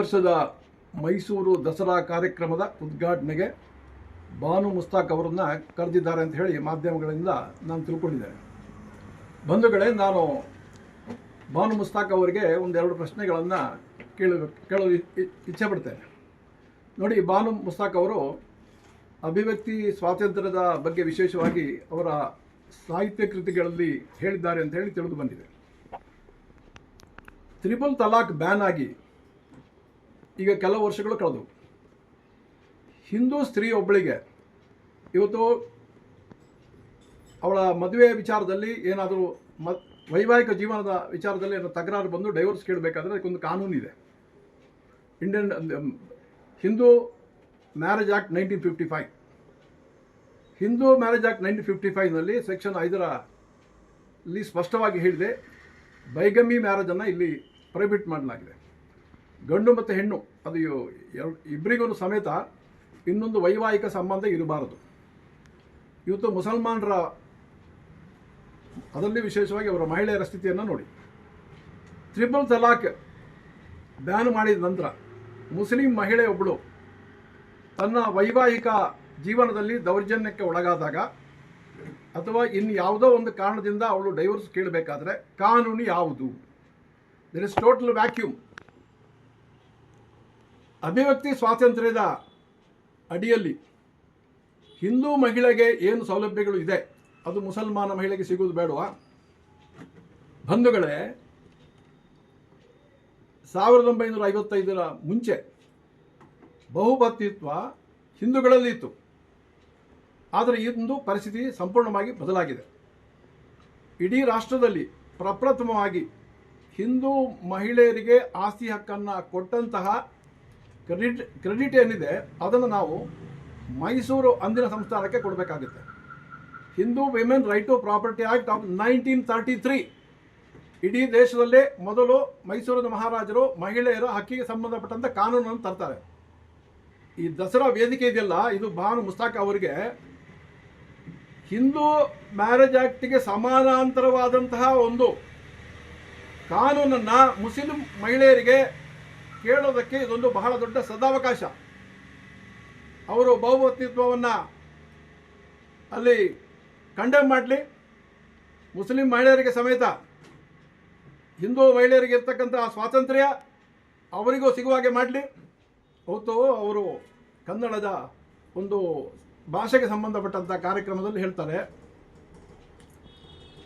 ವರ್ಷದ ಮೈಸೂರು ದಸರಾ ಕಾರ್ಯಕ್ರಮದ ಉದ್ಘಾಟನೆಗೆ ಬಾನು ಮುಸ್ತಾಕ್ ಅವರನ್ನು ಕರೆದಿದ್ದಾರೆ ಅಂತ ಹೇಳಿ ಮಾಧ್ಯಮಗಳಿಂದ ನಾನು ತಿಳ್ಕೊಂಡಿದ್ದೇನೆ. ಬಂಧುಗಳೇ, ನಾನು ಬಾನು ಮುಸ್ತಾಕ್ ಅವರಿಗೆ ಒಂದೆರಡು ಪ್ರಶ್ನೆಗಳನ್ನು ಕೇಳಲು ಇಚ್ಛೆ ಪಡ್ತೇನೆ. ನೋಡಿ, ಬಾನು ಮುಸ್ತಾಕ್ ಅವರು ಅಭಿವ್ಯಕ್ತಿ ಸ್ವಾತಂತ್ರ್ಯದ ಬಗ್ಗೆ ವಿಶೇಷವಾಗಿ ಅವರ ಸಾಹಿತ್ಯ ಕೃತಿಗಳಲ್ಲಿ ಹೇಳಿದ್ದಾರೆ ಅಂತ ಹೇಳಿ ತಿಳಿದು ಬಂದಿದೆ. ತ್ರಿಪಲ್ ತಲಾಕ್ ಬ್ಯಾನ್ ಆಗಿ ಈಗ ಕೆಲವು ವರ್ಷಗಳು ಕಳೆದವು. ಹಿಂದೂ ಸ್ತ್ರೀ ಒಬ್ಬಳಿಗೆ ಇವತ್ತು ಅವಳ ಮದುವೆ ವಿಚಾರದಲ್ಲಿ ಏನಾದರೂ ವೈವಾಹಿಕ ಜೀವನದ ವಿಚಾರದಲ್ಲಿ ಏನೋ ತಕರಾರು ಬಂದು ಡೈವೋರ್ಸ್ ಕೇಳಬೇಕಾದ್ರೆ ಅದಕ್ಕೊಂದು ಕಾನೂನಿದೆ. Indian Hindu marriage act 1955. Hindu marriage act 1955ನಲ್ಲಿ ಸೆಕ್ಷನ್ 5ರಲ್ಲಿ ಸ್ಪಷ್ಟವಾಗಿ ಹೇಳಿದೆ, ಬೈಗಮಿ ಮ್ಯಾರೇಜನ್ನು ಇಲ್ಲಿ ಪ್ರೊಹಿಬಿಟ್ ಮಾಡಲಾಗಿದೆ. ಗಂಡು ಮತ್ತು ಹೆಣ್ಣು ಅದು ಇಬ್ಬರಿಗೂ ಸಮೇತ ಇನ್ನೊಂದು ವೈವಾಹಿಕ ಸಂಬಂಧ ಇರಬಾರದು. ಇವತ್ತು ಮುಸಲ್ಮಾನರ ಅದರಲ್ಲಿ ವಿಶೇಷವಾಗಿ ಅವರ ಮಹಿಳೆಯರ ಸ್ಥಿತಿಯನ್ನು ನೋಡಿ. ತ್ರಿಪಲ್ ತಲಾಕ್ ಬ್ಯಾನ್ ಮಾಡಿದ ನಂತರ ಮುಸ್ಲಿಂ ಮಹಿಳೆಯೊಬ್ಬಳು ತನ್ನ ವೈವಾಹಿಕ ಜೀವನದಲ್ಲಿ ದೌರ್ಜನ್ಯಕ್ಕೆ ಒಳಗಾದಾಗ ಅಥವಾ ಇನ್ನು ಯಾವುದೋ ಒಂದು ಕಾರಣದಿಂದ ಅವಳು ಡೈವೋರ್ಸ್ ಕೇಳಬೇಕಾದ್ರೆ ಕಾನೂನು ಯಾವುದು? There is total vacuum. ಅಭಿವ್ಯಕ್ತಿ ಸ್ವಾತಂತ್ರ್ಯದ ಅಡಿಯಲ್ಲಿ ಹಿಂದೂ ಮಹಿಳೆಗೆ ಏನು ಸೌಲಭ್ಯಗಳು ಇದೆ ಅದು ಮುಸಲ್ಮಾನ ಮಹಿಳೆಗೆ ಸಿಗುವುದು ಬೇಡವಾ? ಬಂಧುಗಳೇ, 1955ರ ಮುಂಚೆ ಬಹುಪತ್ನಿತ್ವ ಹಿಂದೂಗಳಲ್ಲಿ ಇತ್ತು. ಆದರೆ ಇಂದು ಪರಿಸ್ಥಿತಿ ಸಂಪೂರ್ಣವಾಗಿ ಬದಲಾಗಿದೆ. ಇಡೀ ರಾಷ್ಟ್ರದಲ್ಲಿ ಪ್ರಪ್ರಥಮವಾಗಿ ಹಿಂದೂ ಮಹಿಳೆಯರಿಗೆ ಆಸ್ತಿ ಹಕ್ಕನ್ನು ಕೊಟ್ಟಂತಹ ಕ್ರೆಡಿಟ್ ಏನಿದೆ ಅದನ್ನು ನಾವು ಮೈಸೂರು ಅಂದಿನ ಸಂಸ್ಥಾನಕ್ಕೆ ಕೊಡಬೇಕಾಗುತ್ತೆ. Hindu women right to property act of 1933 ಇಡೀ ದೇಶದಲ್ಲೇ ಮೊದಲು ಮೈಸೂರಿನ ಮಹಾರಾಜರು ಮಹಿಳೆಯರ ಹಕ್ಕಿಗೆ ಸಂಬಂಧಪಟ್ಟಂಥ ಕಾನೂನನ್ನು ತರ್ತಾರೆ. ಈ ದಸರಾ ವೇದಿಕೆ ಇದೆಯಲ್ಲ, ಇದು ಬಾನು ಮುಸ್ತಾಕ್ ಅವರಿಗೆ ಹಿಂದೂ ಮ್ಯಾರೇಜ್ ಆ್ಯಕ್ಟಿಗೆ ಸಮಾನಾಂತರವಾದಂತಹ ಒಂದು ಕಾನೂನನ್ನು ಮುಸ್ಲಿಂ ಮಹಿಳೆಯರಿಗೆ ಕೇಳೋದಕ್ಕೆ ಇದೊಂದು ಬಹಳ ದೊಡ್ಡ ಸದಾವಕಾಶ. ಅವರು ಬಹುಪತ್ನಿತ್ವವನ್ನು ಅಲ್ಲಿ ಕಂಡೆಮ್ ಮಾಡಲಿ, ಮುಸ್ಲಿಂ ಮಹಿಳೆಯರಿಗೆ ಸಮೇತ ಹಿಂದೂ ಮಹಿಳೆಯರಿಗೆ ಇರ್ತಕ್ಕಂಥ ಸ್ವಾತಂತ್ರ್ಯ ಅವರಿಗೂ ಸಿಗುವಾಗೆ ಮಾಡಲಿ. ಅವತ್ತು ಅವರು ಕನ್ನಡದ ಒಂದು ಭಾಷೆಗೆ ಸಂಬಂಧಪಟ್ಟಂಥ ಕಾರ್ಯಕ್ರಮದಲ್ಲಿ ಹೇಳ್ತಾರೆ,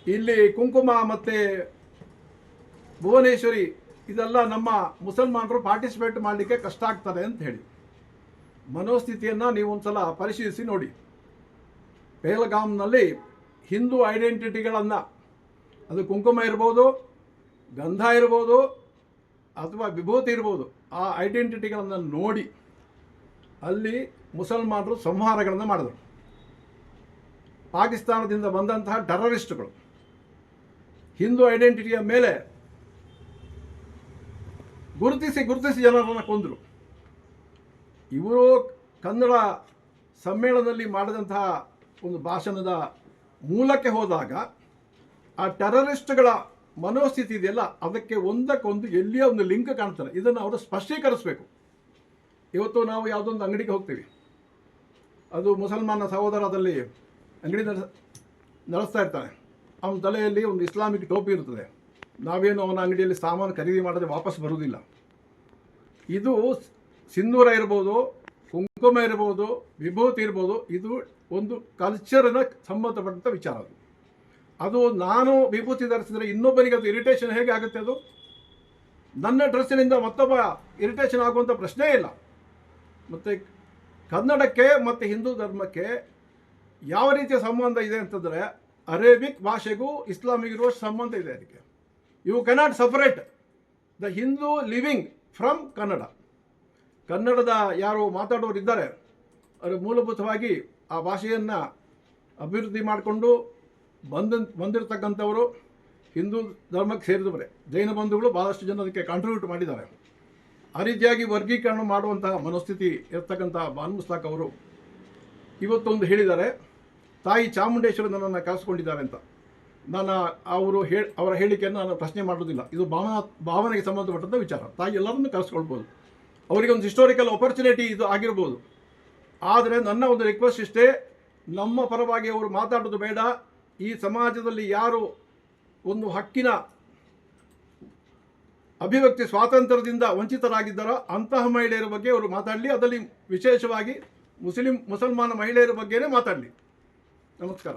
ಇಲ್ಲಿ ಕುಂಕುಮ ಮತ್ತು ಭುವನೇಶ್ವರಿ ಇದೆಲ್ಲ ನಮ್ಮ ಮುಸಲ್ಮಾನರು ಪಾರ್ಟಿಸಿಪೇಟ್ ಮಾಡಲಿಕ್ಕೆ ಕಷ್ಟ ಆಗ್ತದೆ ಅಂತ ಹೇಳಿ. ಮನೋಸ್ಥಿತಿಯನ್ನು ನೀವು ಒಂದು ಸಲ ಪರಿಶೀಲಿಸಿ ನೋಡಿ. ಪೆಹಲ್ಗಾಮ್ನಲ್ಲಿ ಹಿಂದೂ ಐಡೆಂಟಿಟಿಗಳನ್ನು, ಅದು ಕುಂಕುಮ ಇರ್ಬೋದು, ಗಂಧ ಇರ್ಬೋದು ಅಥವಾ ವಿಭೂತಿ ಇರ್ಬೋದು, ಆ ಐಡೆಂಟಿಟಿಗಳನ್ನು ನೋಡಿ ಅಲ್ಲಿ ಮುಸಲ್ಮಾನರು ಸಂಹಾರಗಳನ್ನು ಮಾಡಿದರು. ಪಾಕಿಸ್ತಾನದಿಂದ ಬಂದಂತಹ ಟೆರರಿಸ್ಟ್ಗಳು ಹಿಂದೂ ಐಡೆಂಟಿಟಿಯ ಮೇಲೆ ಗುರುತಿಸಿ ಜನರನ್ನು ಕೊಂದರು. ಇವರು ಕನ್ನಡ ಸಮ್ಮೇಳನದಲ್ಲಿ ಮಾಡಿದಂತಹ ಒಂದು ಭಾಷಣದ ಮೂಲಕ್ಕೆ ಹೋದಾಗ ಆ ಟೆರರಿಸ್ಟ್ಗಳ ಮನೋಸ್ಥಿತಿ ಇದೆಯಲ್ಲ, ಅದಕ್ಕೆ ಒಂದಕ್ಕೊಂದು ಎಲ್ಲಿಯೋ ಒಂದು ಲಿಂಕ್ ಕಾಣ್ತಾರೆ. ಇದನ್ನು ಅವರು ಸ್ಪಷ್ಟೀಕರಿಸಬೇಕು. ಇವತ್ತು ನಾವು ಯಾವುದೊಂದು ಅಂಗಡಿಗೆ ಹೋಗ್ತೀವಿ, ಅದು ಮುಸಲ್ಮಾನ ಸಹೋದರದಲ್ಲಿ ಅಂಗಡಿ ನಡೆಸ್ತಾ ಇರ್ತಾನೆ. ಅವನ ತಲೆಯಲ್ಲಿ ಒಂದು ಇಸ್ಲಾಮಿಕ್ ಟೋಪಿ ಇರ್ತದೆ. ನಾವೇನು ಅವನ ಅಂಗಡಿಯಲ್ಲಿ ಸಾಮಾನು ಖರೀದಿ ಮಾಡಿದ್ರೆ ವಾಪಸ್ ಬರುವುದಿಲ್ಲ. ಇದು ಸಿಂಧೂರ ಇರ್ಬೋದು, ಕುಂಕುಮ ಇರ್ಬೋದು, ವಿಭೂತಿ ಇರ್ಬೋದು, ಇದು ಒಂದು ಕಲ್ಚರ್ನ ಸಂಬಂಧಪಟ್ಟಂಥ ವಿಚಾರ. ಅದು ನಾನು ವಿಭೂತಿ ಧರಿಸಿದರೆ ಇನ್ನೊಬ್ಬರಿಗೆ ಅದು ಇರಿಟೇಷನ್ ಹೇಗೆ ಆಗುತ್ತೆ? ಅದು ನನ್ನ ಡ್ರೆಸ್ಸಿನಿಂದ ಮತ್ತೊಬ್ಬ ಇರಿಟೇಷನ್ ಆಗುವಂಥ ಪ್ರಶ್ನೆ ಇಲ್ಲ. ಮತ್ತು ಕನ್ನಡಕ್ಕೆ ಮತ್ತು ಹಿಂದೂ ಧರ್ಮಕ್ಕೆ ಯಾವ ರೀತಿಯ ಸಂಬಂಧ ಇದೆ ಅಂತಂದರೆ, ಅರೇಬಿಕ್ ಭಾಷೆಗೂ ಇಸ್ಲಾಮಿಗಿರುವ ಸಂಬಂಧ ಇದೆ. ಅದಕ್ಕೆ you cannot separate the Hindu living from Kannada. ಕನ್ನಡದ ಯಾರು ಮಾತಾಡೋರು ಇದ್ದಾರೆ ಅವರು ಮೂಲಭೂತವಾಗಿ ಆ ಭಾಷೆಯನ್ನು ಅಭಿವೃದ್ಧಿ ಮಾಡಿಕೊಂಡು ಬಂದಿರತಕ್ಕಂಥವರು ಹಿಂದೂ ಧರ್ಮಕ್ಕೆ ಸೇರಿದವರೇ. ಜೈನ ಬಂಧುಗಳು ಭಾಳಷ್ಟು ಜನ ಅದಕ್ಕೆ ಕಾಂಟ್ರಿಬ್ಯೂಟ್ ಮಾಡಿದ್ದಾರೆ. ಆ ರೀತಿಯಾಗಿ ವರ್ಗೀಕರಣ ಮಾಡುವಂತಹ ಮನಸ್ಥಿತಿ ಇರ್ತಕ್ಕಂಥ ಬಾನು ಮುಸ್ತಾಕ್ ಅವರು ಇವತ್ತೊಂದು ಹೇಳಿದ್ದಾರೆ, ತಾಯಿ ಚಾಮುಂಡೇಶ್ವರಿ ನನ್ನನ್ನು ಕರೆಸ್ಕೊಂಡಿದ್ದಾರೆ ಅಂತ. ನಾನು ಅವರ ಹೇಳಿಕೆಯನ್ನು ನಾನು ಪ್ರಶ್ನೆ ಮಾಡೋದಿಲ್ಲ. ಇದು ಭಾವನೆಗೆ ಸಂಬಂಧಪಟ್ಟಂಥ ವಿಚಾರ. ತಾಯಿ ಎಲ್ಲರನ್ನೂ ಕರೆಸ್ಕೊಳ್ಬೋದು. ಅವರಿಗೆ ಒಂದು ಹಿಸ್ಟೋರಿಕಲ್ ಆಪರ್ಚುನಿಟಿ ಇದು ಆಗಿರ್ಬೋದು. ಆದರೆ ನನ್ನ ಒಂದು ರಿಕ್ವೆಸ್ಟ್ ಇಷ್ಟೇ, ನಮ್ಮ ಪರವಾಗಿ ಅವರು ಮಾತಾಡೋದು ಬೇಡ. ಈ ಸಮಾಜದಲ್ಲಿ ಯಾರು ಒಂದು ಹಕ್ಕಿನ ಅಭಿವ್ಯಕ್ತಿ ಸ್ವಾತಂತ್ರ್ಯದಿಂದ ವಂಚಿತರಾಗಿದ್ದಾರೋ ಅಂತಹ ಮಹಿಳೆಯರ ಬಗ್ಗೆ ಅವರು ಮಾತಾಡಲಿ. ಅದರಲ್ಲಿ ವಿಶೇಷವಾಗಿ ಮುಸಲ್ಮಾನ ಮಹಿಳೆಯರ ಬಗ್ಗೆನೇ ಮಾತಾಡಲಿ. ನಮಸ್ಕಾರ.